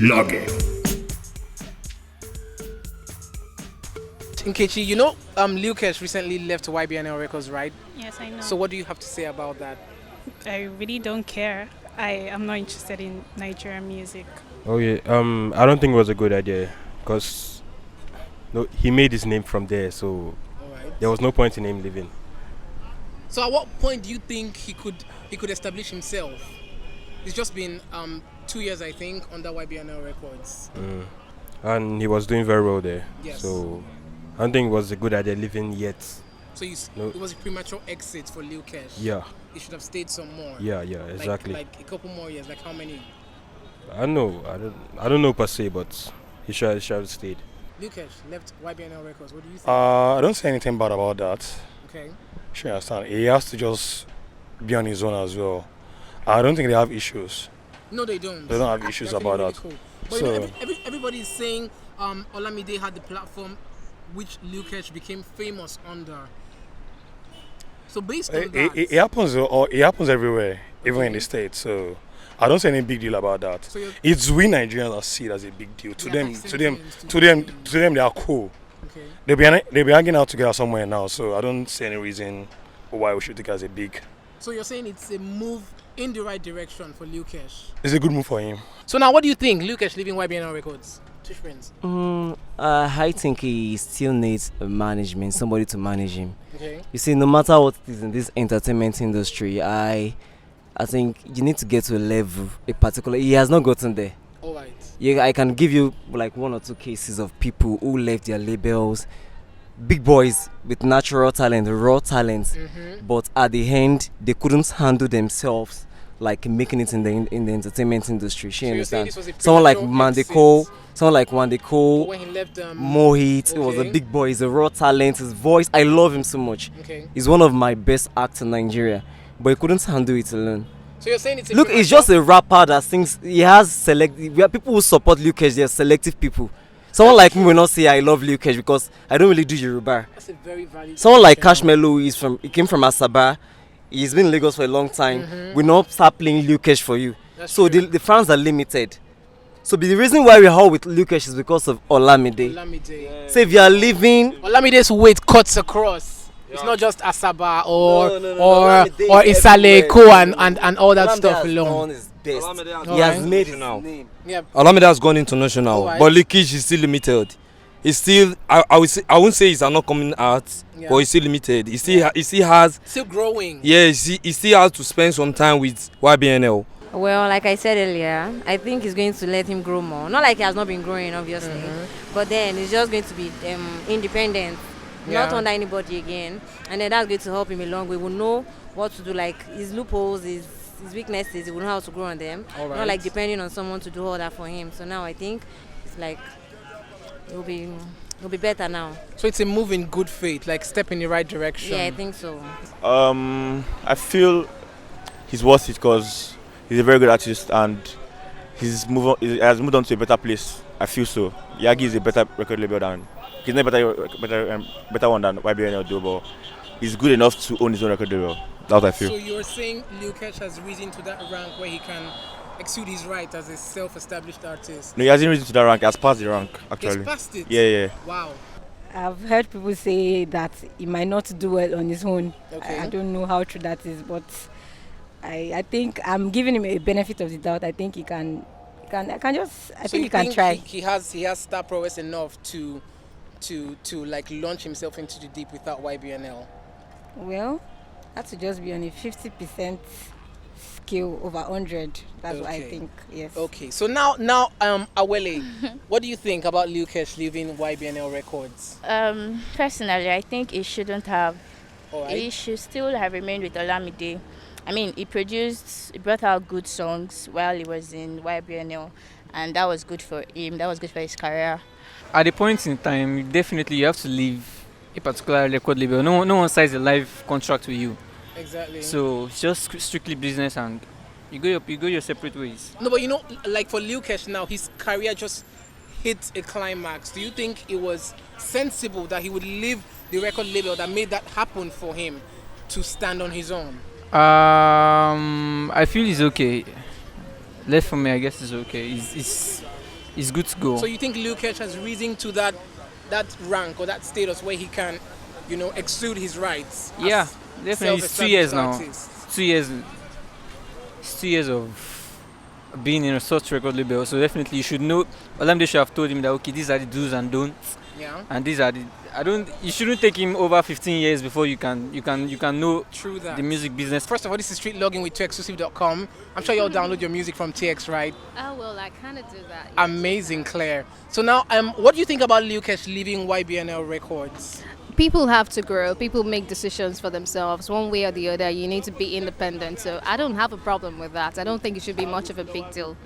Logging. Nkechi, Lil Kesh recently left Ybnl Records, right? Yes, I know. So what do you have to say about that? I really don't care. I am not interested in Nigerian music. Oh yeah. I don't think it was a good idea because no, he made his name from there, so All right. there was no point in him leaving. So at what point do you think he could establish himself? It's just been 2 years, I think, under Ybnl Records. And he was doing very well there. Yes. So I don't think it was a good idea leaving yet. So No. it was a premature exit for Lil Kesh. Yeah. He should have stayed some more. Yeah, exactly. Like a couple more years. Like how many? I don't know. I don't know per se, but he should have stayed. Lil Kesh left Ybnl Records. What do you think? I don't say anything bad about that. Okay. Sure, I understand. He has to just be on his own as well. I don't think they have issues. No, they don't. They don't have issues They're about really that. cool. But So- everybody is saying Olamide had the platform which Lil Kesh became famous under. So based on that, It happens. It happens everywhere, even in Okay. the States. So I don't say any big deal about that. So you're- It's we Nigerians that see it as a big deal. To Yeah, them, like to them, sentiments to to them, them. to them, they are cool. okay. They'll be hanging out together somewhere now. So I don't see any reason why we should take it as a big. So you're saying it's a move in the right direction for Lil Kesh. It's a good move for him. So now, what do you think, Lil Kesh leaving Ybnl Records? Two friends. I think he still needs a management, somebody to manage him. Okay. You see, no matter what it is in this entertainment industry, I think you need to get to a level, a particular. He has not gotten there. All right. Yeah, I can give you like 1 or 2 cases of people who left their labels, big boys with natural talent, raw talent, but at the end they couldn't handle themselves, like making it in the entertainment industry. She So you're saying understands. this was a Someone like premature exit Mandeko, someone like Wandeko, when he left Mohit, he was a okay. big boy. He's a raw talent. His voice, I love him so much. Okay. He's one of my best acts in Nigeria, but he couldn't handle it alone. So you're saying it's a Look, he's just a rapper that sings. He has we are people who support Lil Kesh. They're selective people. Someone like me will not say I love Lil Kesh because I don't really do Yoruba. That's a very valid. Someone like question. Kashmelo he came from Asaba. He's been in Lagos for a long time. We not start playing Lil Kesh for you. That's So true. the fans are limited. So the reason why we're all with Lil Kesh is because of Olamide. Olamide. So if you are living Olamide's weight cuts across. It's not just Asaba or Olamide or is Isale everywhere. Ko and all that Olamide stuff has alone. done his best. Olamide has He has gone made his international. name. Yeah. Olamide has gone international, Alright. but Likish is still limited. He's still, I would say, I won't say he's not coming out, Yeah. but he's still limited. He still has, Still growing. yeah, he still has to spend some time with YBNL. Well, like I said earlier, I think it's going to let him grow more. Not like he has not been growing, obviously, but then it's just going to be independent, not Yeah. under anybody again. And then that's going to help him a long way. We'll know what to do, like his loopholes, his weaknesses, he will know how to grow on them. All right. Not like depending on someone to do all that for him. So now I think it's like it'll be better now. So it's a move in good faith, like step in the right direction. Yeah, I think so. I feel he's worth it because he's a very good artist and he has moved on to a better place. I feel so. Yagi is a better record label than he's not better one than YBNL do, but he's good enough to own his own record label. That's what I feel. So you're saying Lil Kesh has risen to that rank where he can exude his right as a self-established artist? No, he hasn't risen to that rank. He has passed the rank actually. He's past it. Yeah. Wow. I've heard people say that he might not do well on his own. Okay. I don't know how true that is, but I think I'm giving him a benefit of the doubt. I think he can try. He has star prowess enough to like launch himself into the deep without YBNL. Well, that to just be on a 50% scale over 100. That's what I Okay. think. Yes. Okay. So now Awele, what do you think about Lil Kesh leaving YBNL Records? Personally, I think he shouldn't have. All He right. should still have remained with Olamide. I mean, he brought out good songs while he was in YBNL, and that was good for him. That was good for his career. At a point in time, definitely you have to leave a particular record label. No one signs a live contract with you. Exactly. So it's just strictly business, and you go your separate ways. No, but like for Lil Kesh now, his career just hit a climax. Do you think it was sensible that he would leave the record label that made that happen for him to stand on his own? I feel it's okay. Left for me, I guess it's okay. he's good to go. So you think Lil Kesh has risen to that rank or that status where he can, exude his rights? Yeah, definitely. It's 2 years now. Artist? 2 years. It's 2 years of being in a such record label. So definitely you should know. Olamide should have told him that okay, these are the do's and don'ts. Yeah. And these are the. You shouldn't take him over 15 years before you can know True that. the music business. First of all, this is Street Logging with ToExclusive.com. I'm sure you'll download your music from TX, right? Oh, well, I kind of do that. Amazing, Claire. So now, what do you think about Lil Kesh leaving Ybnl Records? People have to grow. People make decisions for themselves one way or the other. You need to be independent. So I don't have a problem with that. I don't think it should be much of a big deal.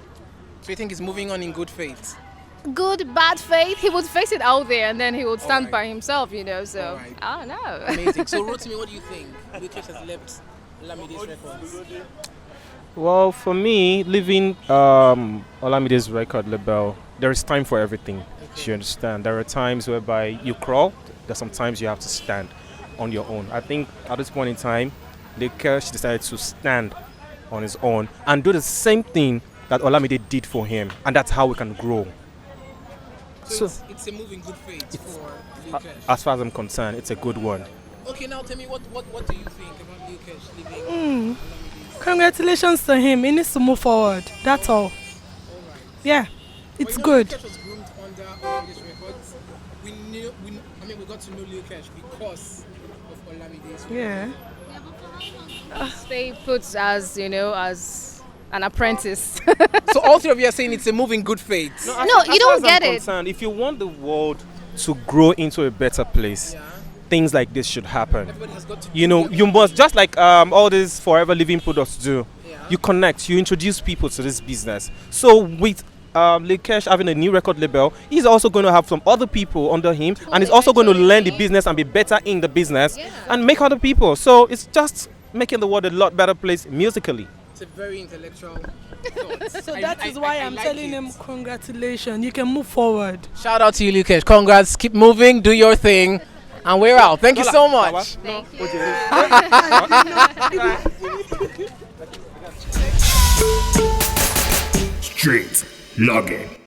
So you think he's moving on in good faith? Good, bad faith, he would face it out there and then he would stand by himself, So Right. I don't know. Amazing. So Rotimi, what do you think? Lil Kesh has left Olamide's Records. Well, for me, leaving Olamide's record label, there is time for everything. You understand? There are times whereby you crawl. There's sometimes you have to stand on your own. I think at this point in time, Lil Kesh decided to stand on his own and do the same thing that Olamide did for him, and that's how we can grow. So it's a move in good faith for Lil Kesh. As far as I'm concerned, it's a good one. Okay, now tell me what do you think about Lil Kesh leaving? Congratulations to him. He needs to move forward. That's all. Yeah, it's good. Lil Kesh was groomed under Olamide's Records. We got to know Lil Kesh because of Olamide's Records. Yeah. Stay put as an apprentice. So all three of you are saying it's a move in good faith. No, you don't get it. If you want the world to grow into a better place, things like this should happen. Everybody has got to You must, just like all these forever living products do, you connect, you introduce people to this business. So with Lil Kesh having a new record label, he's also going to have some other people under him, and he's also going to learn the business and be better in the business and make other people. So it's just making the world a lot better place musically. It's a very intellectual thought. So that is why I'm telling him congratulations. You can move forward. Shout out to you, Lil Kesh. Congrats. Keep moving. Do your thing. And we're out. Thank you so much. Thank you. Street Logging.